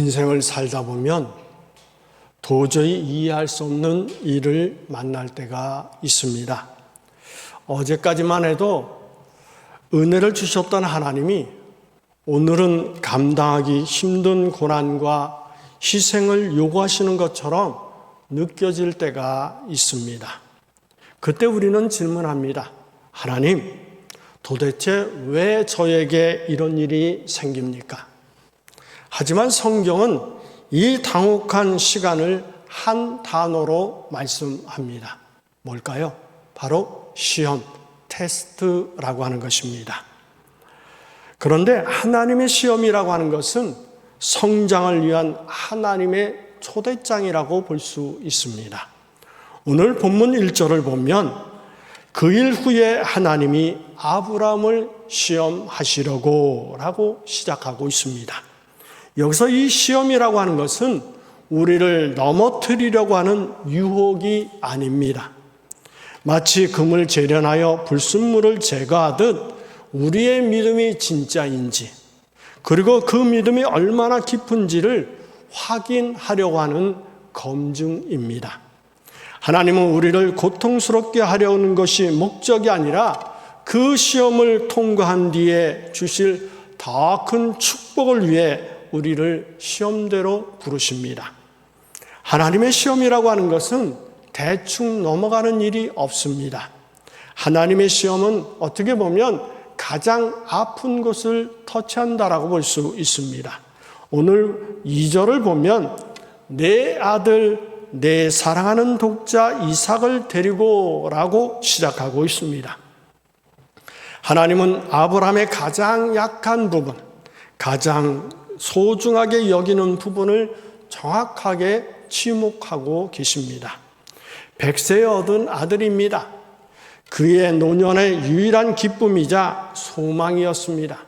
인생을 살다 보면 도저히 이해할 수 없는 일을 만날 때가 있습니다. 어제까지만 해도 은혜를 주셨던 하나님이 오늘은 감당하기 힘든 고난과 희생을 요구하시는 것처럼 느껴질 때가 있습니다. 그때 우리는 질문합니다. 하나님, 도대체 왜 저에게 이런 일이 생깁니까? 하지만 성경은 이 당혹한 시간을 한 단어로 말씀합니다. 뭘까요? 바로 시험, 테스트라고 하는 것입니다. 그런데 하나님의 시험이라고 하는 것은 성장을 위한 하나님의 초대장이라고 볼 수 있습니다. 오늘 본문 1절을 보면 그 일 후에 하나님이 아브라함을 시험하시려고 라고 시작하고 있습니다. 여기서 이 시험이라고 하는 것은 우리를 넘어뜨리려고 하는 유혹이 아닙니다. 마치 금을 재련하여 불순물을 제거하듯 우리의 믿음이 진짜인지, 그리고 그 믿음이 얼마나 깊은지를 확인하려고 하는 검증입니다. 하나님은 우리를 고통스럽게 하려는 것이 목적이 아니라 그 시험을 통과한 뒤에 주실 더 큰 축복을 위해 우리를 시험대로 부르십니다. 하나님의 시험이라고 하는 것은 대충 넘어가는 일이 없습니다. 하나님의 시험은 어떻게 보면 가장 아픈 곳을 터치한다라고 볼 수 있습니다. 오늘 2절을 보면 내 아들 내 사랑하는 독자 이삭을 데리고 라고 시작하고 있습니다. 하나님은 아브라함의 가장 약한 부분, 가장 소중하게 여기는 부분을 정확하게 지목하고 계십니다. 100세에 얻은 아들입니다. 그의 노년의 유일한 기쁨이자 소망이었습니다.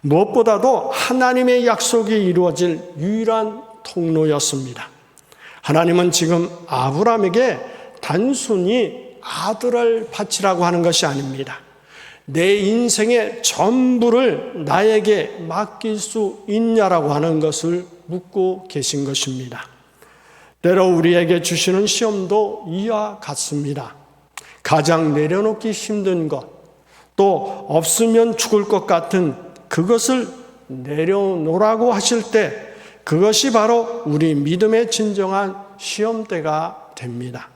무엇보다도 하나님의 약속이 이루어질 유일한 통로였습니다. 하나님은 지금 아브라함에게 단순히 아들을 바치라고 하는 것이 아닙니다. 내 인생의 전부를 나에게 맡길 수 있냐라고 하는 것을 묻고 계신 것입니다. 때로 우리에게 주시는 시험도 이와 같습니다. 가장 내려놓기 힘든 것, 또 없으면 죽을 것 같은 그것을 내려놓으라고 하실 때 그것이 바로 우리 믿음의 진정한 시험대가 됩니다.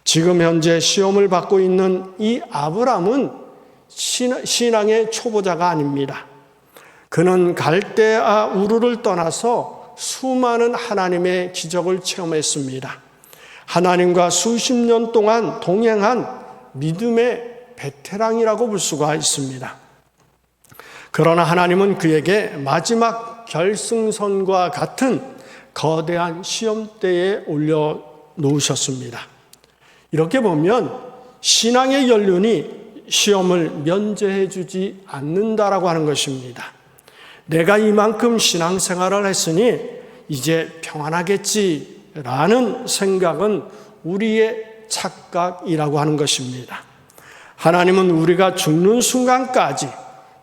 지금 현재 시험을 받고 있는 이 아브라함은 신앙의 초보자가 아닙니다. 그는 갈대아 우르를 떠나서 수많은 하나님의 기적을 체험했습니다. 하나님과 수십 년 동안 동행한 믿음의 베테랑이라고 볼 수가 있습니다. 그러나 하나님은 그에게 마지막 결승선과 같은 거대한 시험대에 올려놓으셨습니다. 이렇게 보면 신앙의 연륜이 시험을 면제해 주지 않는다라고 하는 것입니다. 내가 이만큼 신앙생활을 했으니 이제 평안하겠지라는 생각은 우리의 착각이라고 하는 것입니다. 하나님은 우리가 죽는 순간까지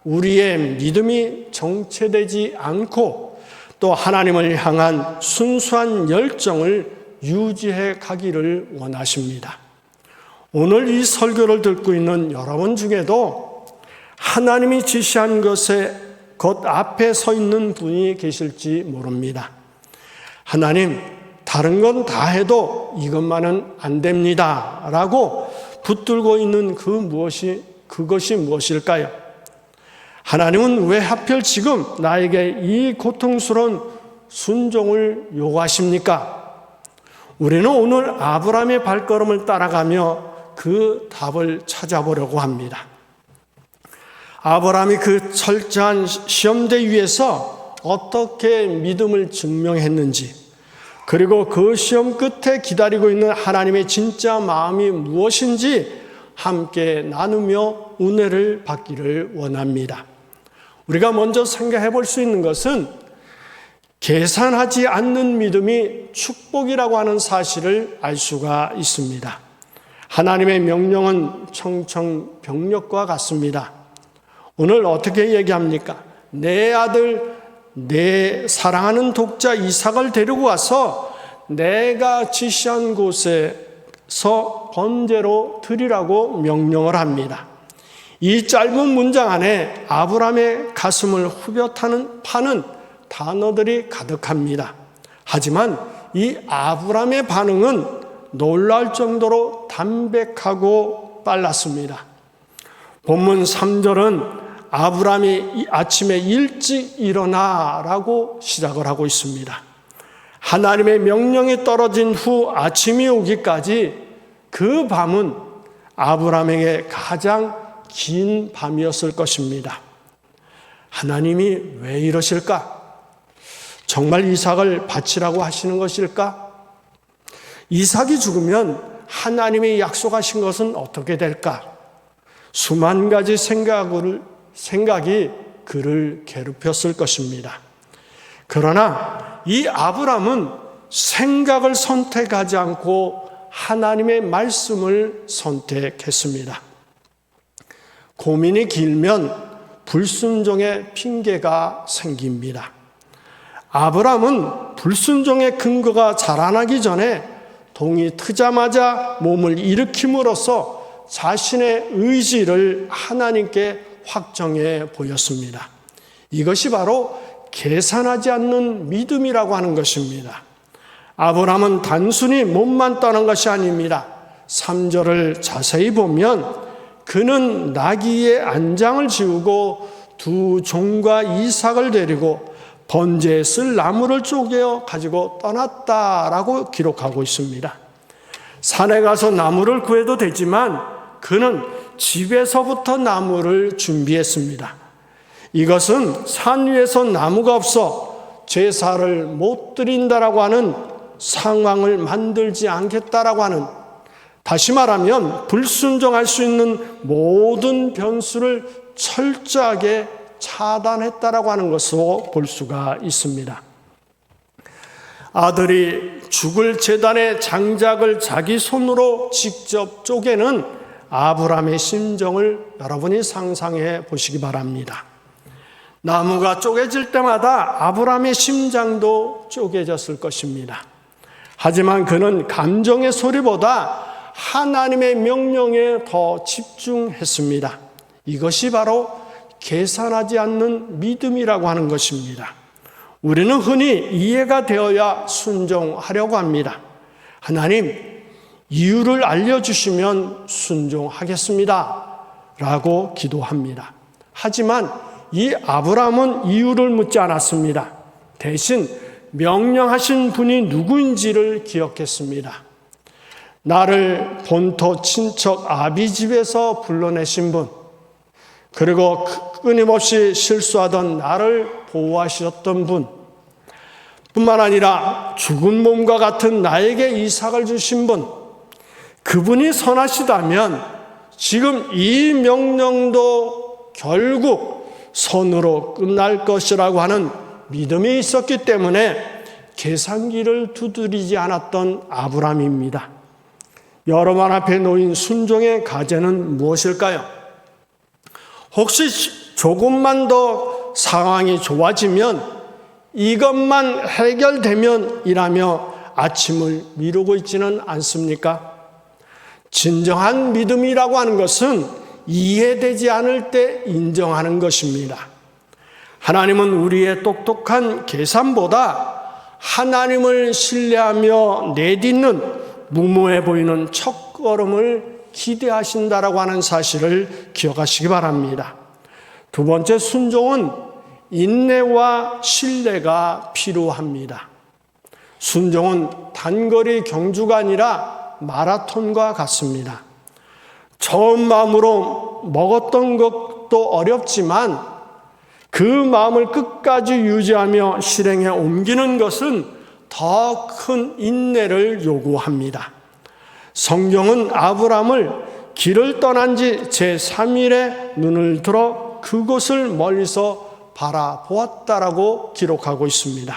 우리의 믿음이 정체되지 않고 또 하나님을 향한 순수한 열정을 유지해 가기를 원하십니다. 오늘 이 설교를 듣고 있는 여러분 중에도 하나님이 지시한 것에 곧 앞에 서 있는 분이 계실지 모릅니다. 하나님, 다른 건 다 해도 이것만은 안 됩니다 라고 붙들고 있는 그것이 무엇일까요? 하나님은 왜 하필 지금 나에게 이 고통스러운 순종을 요구하십니까? 우리는 오늘 아브라함의 발걸음을 따라가며 그 답을 찾아보려고 합니다. 아브라함이 그 철저한 시험대 위에서 어떻게 믿음을 증명했는지, 그리고 그 시험 끝에 기다리고 있는 하나님의 진짜 마음이 무엇인지 함께 나누며 은혜를 받기를 원합니다. 우리가 먼저 생각해 볼 수 있는 것은 계산하지 않는 믿음이 축복이라고 하는 사실을 알 수가 있습니다. 하나님의 명령은 청천벽력과 같습니다. 오늘 어떻게 얘기합니까? 내 아들 내 사랑하는 독자 이삭을 데리고 와서 내가 지시한 곳에서 번제로 드리라고 명령을 합니다. 이 짧은 문장 안에 아브라함의 가슴을 후벼 파는 단어들이 가득합니다. 하지만 이 아브라함의 반응은 놀라울 정도로 담백하고 빨랐습니다. 본문 3절은 아브라함이 아침에 일찍 일어나라고 시작을 하고 있습니다. 하나님의 명령이 떨어진 후 아침이 오기까지 그 밤은 아브라함에게 가장 긴 밤이었을 것입니다. 하나님이 왜 이러실까? 정말 이삭을 바치라고 하시는 것일까? 이삭이 죽으면 하나님이 약속하신 것은 어떻게 될까? 수만 가지 생각이 그를 괴롭혔을 것입니다. 그러나 이 아브라함은 생각을 선택하지 않고 하나님의 말씀을 선택했습니다. 고민이 길면 불순종의 핑계가 생깁니다. 아브라함은 불순종의 근거가 자라나기 전에 동이 트자마자 몸을 일으킴으로써 자신의 의지를 하나님께 확정해 보였습니다. 이것이 바로 계산하지 않는 믿음이라고 하는 것입니다. 아브라함은 단순히 몸만 떠난 것이 아닙니다. 3절을 자세히 보면 그는 나귀의 안장을 지우고 두 종과 이삭을 데리고 번제에 쓸 나무를 쪼개어 가지고 떠났다라고 기록하고 있습니다. 산에 가서 나무를 구해도 되지만 그는 집에서부터 나무를 준비했습니다. 이것은 산 위에서 나무가 없어 제사를 못 드린다라고 하는 상황을 만들지 않겠다라고 하는, 다시 말하면 불순종할 수 있는 모든 변수를 철저하게 차단했다라고 하는 것으로 볼 수가 있습니다. 아들이 죽을 제단의 장작을 자기 손으로 직접 쪼개는 아브라함의 심정을 여러분이 상상해 보시기 바랍니다. 나무가 쪼개질 때마다 아브라함의 심장도 쪼개졌을 것입니다. 하지만 그는 감정의 소리보다 하나님의 명령에 더 집중했습니다. 이것이 바로 계산하지 않는 믿음이라고 하는 것입니다. 우리는 흔히 이해가 되어야 순종하려고 합니다. 하나님, 이유를 알려주시면 순종하겠습니다 라고 기도합니다. 하지만 이 아브라함은 이유를 묻지 않았습니다. 대신 명령하신 분이 누구인지를 기억했습니다. 나를 본토 친척 아비 집에서 불러내신 분, 그리고 끊임없이 실수하던 나를 보호하셨던 분, 뿐만 아니라 죽은 몸과 같은 나에게 이삭을 주신 분, 그분이 선하시다면 지금 이 명령도 결국 선으로 끝날 것이라고 하는 믿음이 있었기 때문에 계산기를 두드리지 않았던 아브라함입니다. 여러분 앞에 놓인 순종의 과제는 무엇일까요? 혹시 조금만 더 상황이 좋아지면, 이것만 해결되면 이라며 아침을 미루고 있지는 않습니까? 진정한 믿음이라고 하는 것은 이해되지 않을 때 인정하는 것입니다. 하나님은 우리의 똑똑한 계산보다 하나님을 신뢰하며 내딛는 무모해 보이는 첫걸음을 기대하신다라고 하는 사실을 기억하시기 바랍니다. 두 번째, 순종은 인내와 신뢰가 필요합니다. 순종은 단거리 경주가 아니라 마라톤과 같습니다. 처음 마음으로 먹었던 것도 어렵지만 그 마음을 끝까지 유지하며 실행에 옮기는 것은 더 큰 인내를 요구합니다. 성경은 아브라함을 길을 떠난 지 제3일에 눈을 들어 그곳을 멀리서 바라보았다라고 기록하고 있습니다.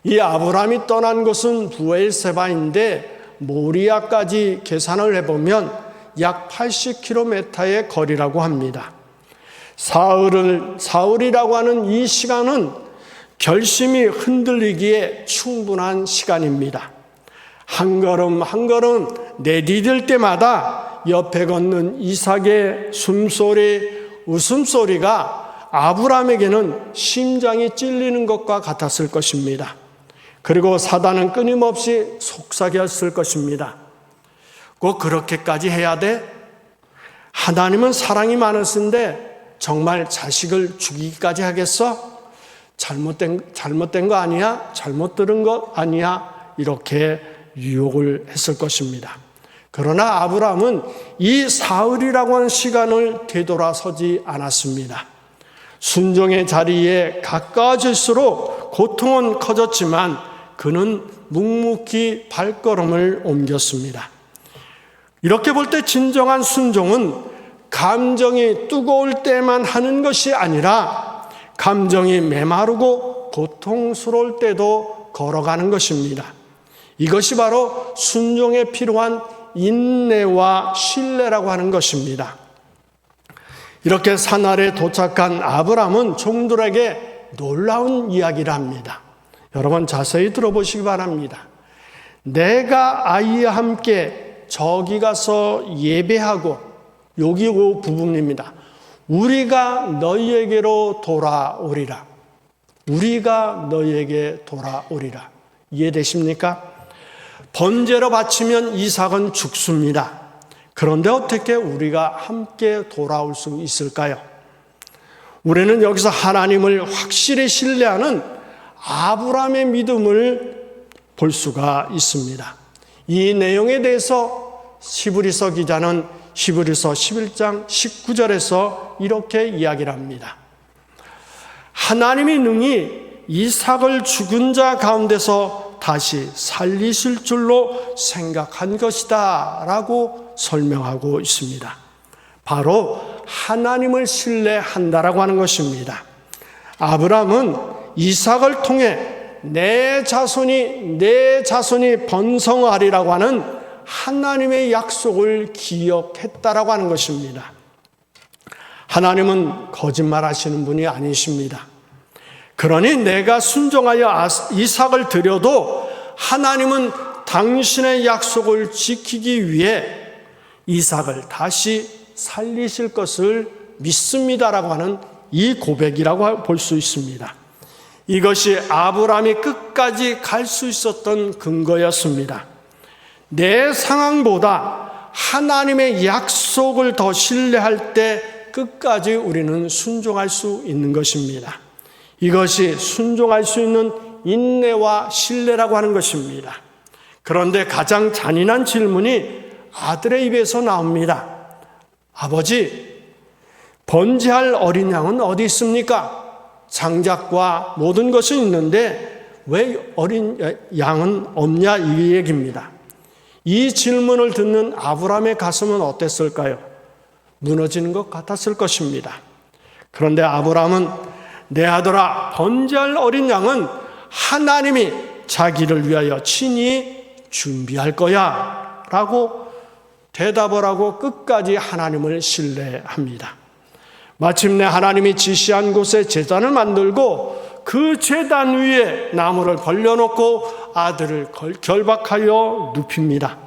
이 아브라함이 떠난 곳은 브엘세바인데 모리아까지 계산을 해보면 약 80km의 거리라고 합니다. 사흘이라고 하는 이 시간은 결심이 흔들리기에 충분한 시간입니다. 한 걸음 한 걸음 내디딜 때마다 옆에 걷는 이삭의 숨소리, 웃음소리가 아브라함에게는 심장이 찔리는 것과 같았을 것입니다. 그리고 사단은 끊임없이 속삭였을 것입니다. 꼭 그렇게까지 해야 돼? 하나님은 사랑이 많으신데 정말 자식을 죽이기까지 하겠어? 잘못된 거 아니야? 잘못 들은 거 아니야? 이렇게 유혹을 했을 것입니다. 그러나 아브라함은 이 사흘이라고 하는 시간을 되돌아서지 않았습니다. 순종의 자리에 가까워질수록 고통은 커졌지만 그는 묵묵히 발걸음을 옮겼습니다. 이렇게 볼 때 진정한 순종은 감정이 뜨거울 때만 하는 것이 아니라 감정이 메마르고 고통스러울 때도 걸어가는 것입니다. 이것이 바로 순종에 필요한 인내와 신뢰라고 하는 것입니다. 이렇게 산 아래 도착한 아브라함은 종들에게 놀라운 이야기를 합니다. 여러분 자세히 들어보시기 바랍니다. 내가 아이와 함께 저기 가서 예배하고, 여기 그 부분입니다. 우리가 너희에게로 돌아오리라. 우리가 너희에게 돌아오리라. 이해되십니까? 번제로 바치면 이삭은 죽습니다. 그런데 어떻게 우리가 함께 돌아올 수 있을까요? 우리는 여기서 하나님을 확실히 신뢰하는 아브라함의 믿음을 볼 수가 있습니다. 이 내용에 대해서 히브리서 기자는 히브리서 11장 19절에서 이렇게 이야기를 합니다. 하나님이 능히 이삭을 죽은 자 가운데서 다시 살리실 줄로 생각한 것이다 라고 설명하고 있습니다. 바로 하나님을 신뢰한다라고 하는 것입니다. 아브라함은 이삭을 통해 내 자손이 번성하리라고 하는 하나님의 약속을 기억했다라고 하는 것입니다. 하나님은 거짓말하시는 분이 아니십니다. 그러니 내가 순종하여 이삭을 드려도 하나님은 당신의 약속을 지키기 위해 이삭을 다시 살리실 것을 믿습니다라고 하는 이 고백이라고 볼 수 있습니다. 이것이 아브라함이 끝까지 갈 수 있었던 근거였습니다. 내 상황보다 하나님의 약속을 더 신뢰할 때 끝까지 우리는 순종할 수 있는 것입니다. 이것이 순종할 수 있는 인내와 신뢰라고 하는 것입니다. 그런데 가장 잔인한 질문이 아들의 입에서 나옵니다. 아버지, 번제할 어린 양은 어디 있습니까? 장작과 모든 것이 있는데 왜 어린 양은 없냐, 이 얘기입니다. 이 질문을 듣는 아브라함의 가슴은 어땠을까요? 무너지는 것 같았을 것입니다. 그런데 아브라함은 내 아들아, 번제할 어린 양은 하나님이 자기를 위하여 친히 준비할 거야 라고 대답을 하고 끝까지 하나님을 신뢰합니다. 마침내 하나님이 지시한 곳에 제단을 만들고 그 제단 위에 나무를 벌려놓고 아들을 결박하여 눕힙니다.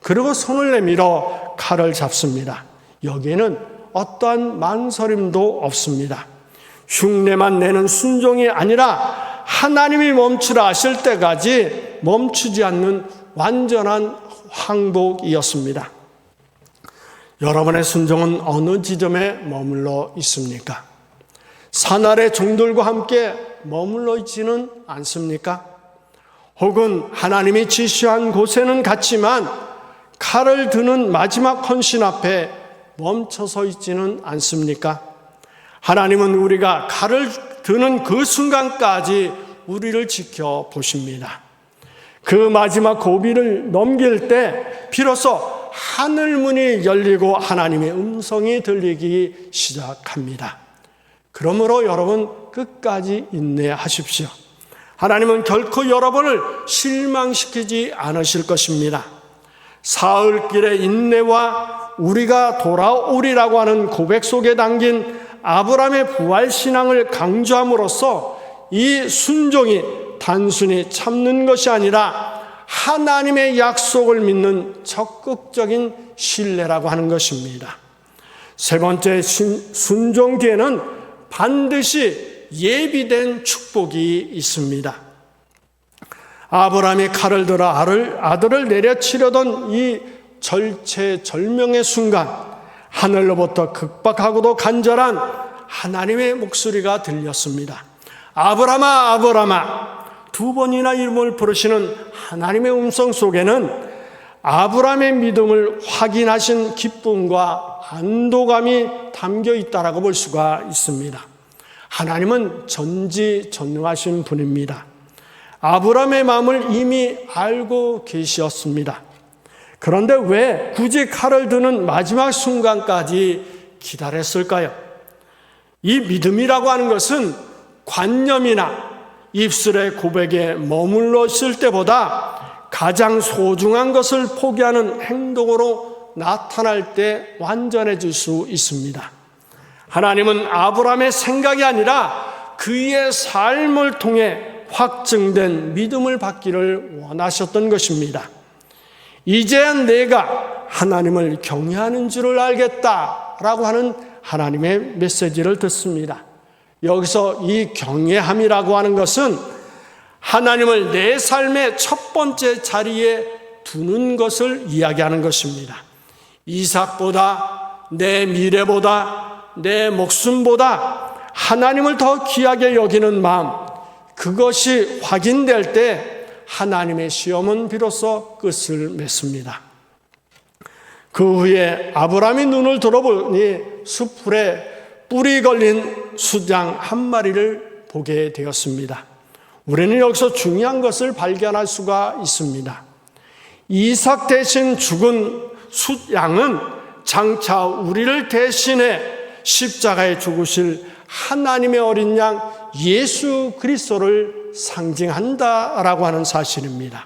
그리고 손을 내밀어 칼을 잡습니다. 여기에는 어떠한 망설임도 없습니다. 흉내만 내는 순종이 아니라 하나님이 멈추라 하실 때까지 멈추지 않는 완전한 항복이었습니다. 여러분의 순종은 어느 지점에 머물러 있습니까? 산 아래 종들과 함께 머물러 있지는 않습니까? 혹은 하나님이 지시한 곳에는 갔지만 칼을 드는 마지막 헌신 앞에 멈춰서 있지는 않습니까? 하나님은 우리가 칼을 드는 그 순간까지 우리를 지켜보십니다. 그 마지막 고비를 넘길 때 비로소 하늘문이 열리고 하나님의 음성이 들리기 시작합니다. 그러므로 여러분 끝까지 인내하십시오. 하나님은 결코 여러분을 실망시키지 않으실 것입니다. 사흘길의 인내와 우리가 돌아오리라고 하는 고백 속에 담긴 아브라함의 부활신앙을 강조함으로써 이 순종이 단순히 참는 것이 아니라 하나님의 약속을 믿는 적극적인 신뢰라고 하는 것입니다. 세 번째, 순종 뒤에는 반드시 예비된 축복이 있습니다. 아브라함이 칼을 들어 아들을 내려치려던 이 절체절명의 순간, 하늘로부터 극박하고도 간절한 하나님의 목소리가 들렸습니다. 아브라함아, 아브라함아. 두 번이나 이름을 부르시는 하나님의 음성 속에는 아브라함의 믿음을 확인하신 기쁨과 안도감이 담겨 있다라고 볼 수가 있습니다. 하나님은 전지전능하신 분입니다. 아브라함의 마음을 이미 알고 계셨습니다. 그런데 왜 굳이 칼을 드는 마지막 순간까지 기다렸을까요? 이 믿음이라고 하는 것은 관념이나 입술의 고백에 머물러 있을 때보다 가장 소중한 것을 포기하는 행동으로 나타날 때 완전해질 수 있습니다. 하나님은 아브라함의 생각이 아니라 그의 삶을 통해 확증된 믿음을 받기를 원하셨던 것입니다. 이제야 내가 하나님을 경외하는 줄을 알겠다라고 하는 하나님의 메시지를 듣습니다. 여기서 이 경외함이라고 하는 것은 하나님을 내 삶의 첫 번째 자리에 두는 것을 이야기하는 것입니다. 이삭보다, 내 미래보다, 내 목숨보다 하나님을 더 귀하게 여기는 마음, 그것이 확인될 때 하나님의 시험은 비로소 끝을 맺습니다. 그 후에 아브라함이 눈을 들어보니 숲풀에 뿔이 걸린 수장 한 마리를 보게 되었습니다. 우리는 여기서 중요한 것을 발견할 수가 있습니다. 이삭 대신 죽은 숫양은 장차 우리를 대신해 십자가에 죽으실 하나님의 어린 양 예수 그리스도를 상징한다라고 하는 사실입니다.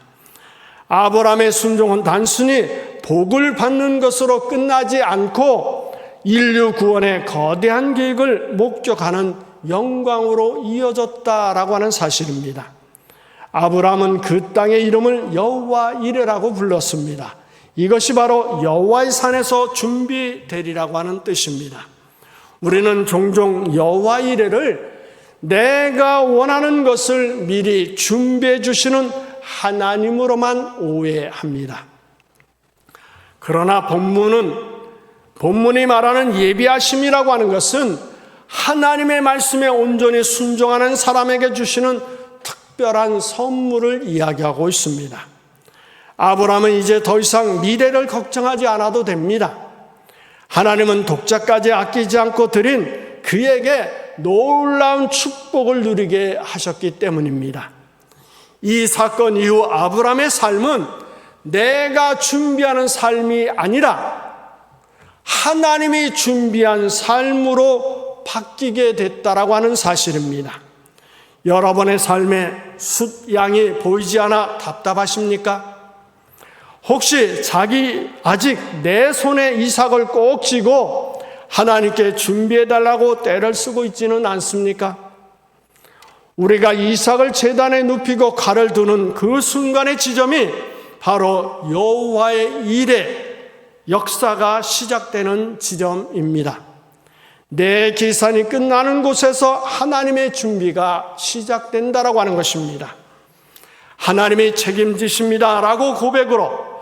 아브라함의 순종은 단순히 복을 받는 것으로 끝나지 않고 인류 구원의 거대한 계획을 목격하는 영광으로 이어졌다라고 하는 사실입니다. 아브라함은 그 땅의 이름을 여호와 이레라고 불렀습니다. 이것이 바로 여호와의 산에서 준비되리라고 하는 뜻입니다. 우리는 종종 여호와 이레를 내가 원하는 것을 미리 준비해 주시는 하나님으로만 오해합니다. 그러나 본문이 말하는 예비하심이라고 하는 것은 하나님의 말씀에 온전히 순종하는 사람에게 주시는 특별한 선물을 이야기하고 있습니다. 아브라함은 이제 더 이상 미래를 걱정하지 않아도 됩니다. 하나님은 독자까지 아끼지 않고 드린 그에게 놀라운 축복을 누리게 하셨기 때문입니다. 이 사건 이후 아브라함의 삶은 내가 준비하는 삶이 아니라 하나님이 준비한 삶으로 바뀌게 됐다라고 하는 사실입니다. 여러분의 삶에 숫양이 보이지 않아 답답하십니까? 혹시 아직 내 손에 이삭을 꼭 쥐고 하나님께 준비해달라고 떼를 쓰고 있지는 않습니까? 우리가 이삭을 제단에 눕히고 칼을 두는 그 순간의 지점이 바로 여호와의 일의 역사가 시작되는 지점입니다. 내 계산이 끝나는 곳에서 하나님의 준비가 시작된다라고 하는 것입니다. 하나님이 책임지십니다라고 고백으로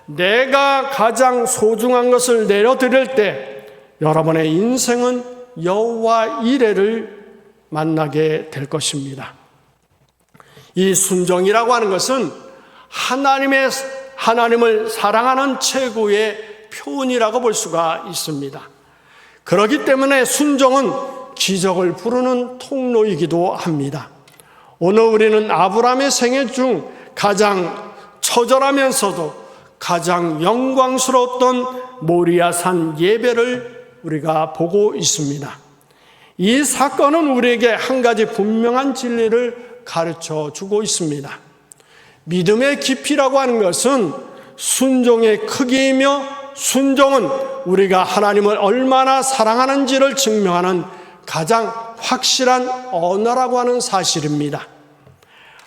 내가 가장 소중한 것을 내려드릴 때 여러분의 인생은 여호와 이레를 만나게 될 것입니다. 이 순종이라고 하는 것은 하나님을 사랑하는 최고의 표현이라고 볼 수가 있습니다. 그렇기 때문에 순종은 기적을 부르는 통로이기도 합니다. 오늘 우리는 아브라함의 생애 중 가장 처절하면서도 가장 영광스러웠던 모리아산 예배를 우리가 보고 있습니다. 이 사건은 우리에게 한 가지 분명한 진리를 가르쳐 주고 있습니다. 믿음의 깊이라고 하는 것은 순종의 크기이며 순종은 우리가 하나님을 얼마나 사랑하는지를 증명하는 가장 확실한 언어라고 하는 사실입니다.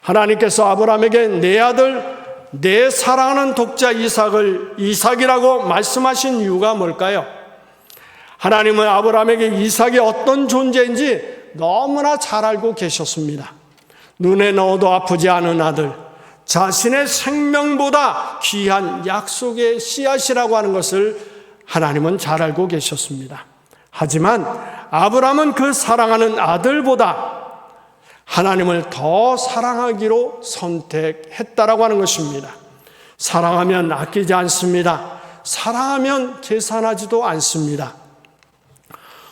하나님께서 아브라함에게 내 아들, 내 사랑하는 독자 이삭이라고 말씀하신 이유가 뭘까요? 하나님은 아브라함에게 이삭이 어떤 존재인지 너무나 잘 알고 계셨습니다. 눈에 넣어도 아프지 않은 아들, 자신의 생명보다 귀한 약속의 씨앗이라고 하는 것을 하나님은 잘 알고 계셨습니다. 하지만 아브라함은 그 사랑하는 아들보다 하나님을 더 사랑하기로 선택했다라고 하는 것입니다. 사랑하면 아끼지 않습니다. 사랑하면 계산하지도 않습니다.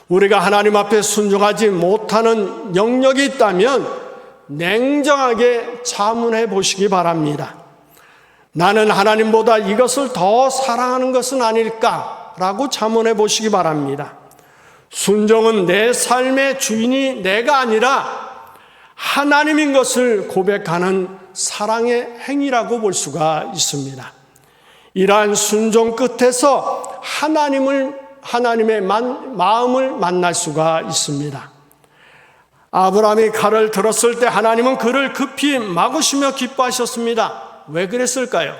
우리가 하나님 앞에 순종하지 못하는 영역이 있다면 냉정하게 자문해 보시기 바랍니다. 나는 하나님보다 이것을 더 사랑하는 것은 아닐까라고 자문해 보시기 바랍니다. 순종은 내 삶의 주인이 내가 아니라 하나님인 것을 고백하는 사랑의 행위라고 볼 수가 있습니다. 이러한 순종 끝에서 하나님의 마음을 만날 수가 있습니다. 아브라함이 칼을 들었을 때 하나님은 그를 급히 막으시며 기뻐하셨습니다. 왜 그랬을까요?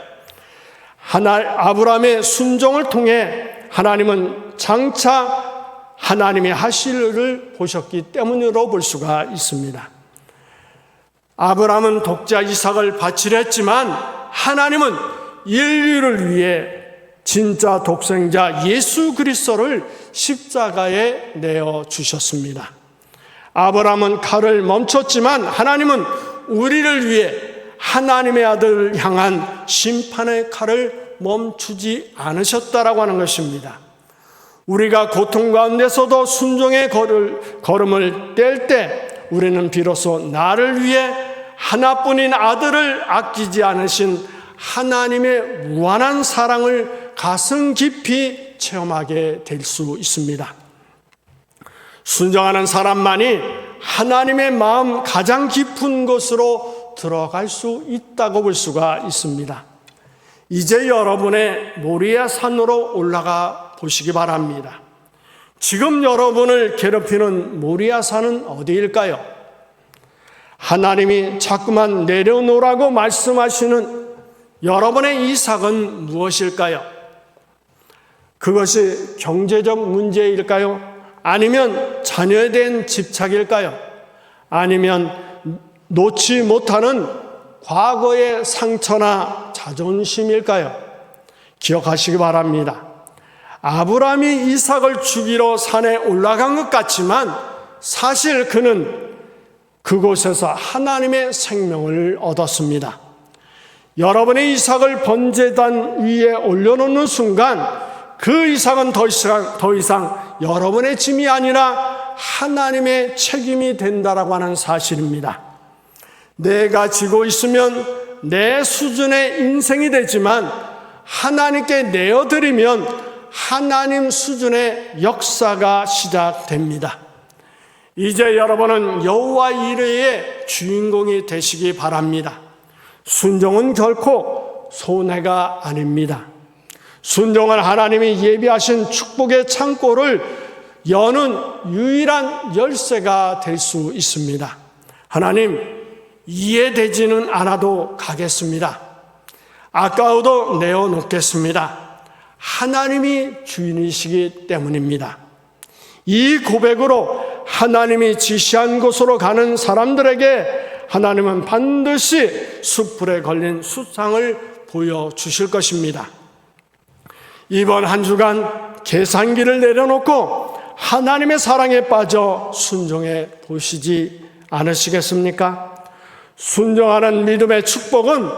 아브라함의 순종을 통해 하나님은 장차 하나님의 하실 일을 보셨기 때문으로 볼 수가 있습니다. 아브라함은 독자 이삭을 바치려 했지만 하나님은 인류를 위해 진짜 독생자 예수 그리스도를 십자가에 내어주셨습니다. 아브라함은 칼을 멈췄지만 하나님은 우리를 위해 하나님의 아들을 향한 심판의 칼을 멈추지 않으셨다라고 하는 것입니다. 우리가 고통 가운데서도 순종의 걸음을 뗄 때 우리는 비로소 나를 위해 하나뿐인 아들을 아끼지 않으신 하나님의 무한한 사랑을 가슴 깊이 체험하게 될 수 있습니다. 순종하는 사람만이 하나님의 마음 가장 깊은 곳으로 들어갈 수 있다고 볼 수가 있습니다. 이제 여러분의 모리아 산으로 올라가 보시기 바랍니다. 지금 여러분을 괴롭히는 모리아 산은 어디일까요? 하나님이 자꾸만 내려놓으라고 말씀하시는 여러분의 이삭은 무엇일까요? 그것이 경제적 문제일까요? 아니면 자녀에 대한 집착일까요? 아니면 놓지 못하는 과거의 상처나 자존심일까요? 기억하시기 바랍니다. 아브라함이 이삭을 죽이러 산에 올라간 것 같지만 사실 그는 그곳에서 하나님의 생명을 얻었습니다. 여러분의 이삭을 번제단 위에 올려놓는 순간 그 이삭은 더 이상 여러분의 짐이 아니라 하나님의 책임이 된다라고 하는 사실입니다. 내가 지고 있으면 내 수준의 인생이 되지만 하나님께 내어드리면 하나님 수준의 역사가 시작됩니다. 이제 여러분은 여호와 이레의 주인공이 되시기 바랍니다. 순종은 결코 손해가 아닙니다. 순종은 하나님이 예비하신 축복의 창고를 여는 유일한 열쇠가 될 수 있습니다. 하나님, 이해되지는 않아도 가겠습니다. 아까워도 내어놓겠습니다. 하나님이 주인이시기 때문입니다. 이 고백으로 하나님이 지시한 곳으로 가는 사람들에게 하나님은 반드시 숯불에 걸린 숫상을 보여주실 것입니다. 이번 한 주간 계산기를 내려놓고 하나님의 사랑에 빠져 순종해 보시지 않으시겠습니까? 순종하는 믿음의 축복은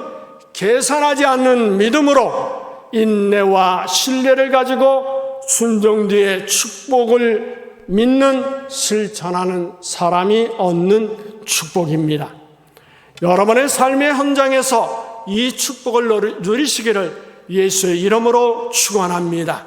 계산하지 않는 믿음으로 인내와 신뢰를 가지고 순종 뒤에 축복을 믿는 실천하는 사람이 얻는 축복입니다. 여러분의 삶의 현장에서 이 축복을 누리시기를 예수의 이름으로 축원합니다.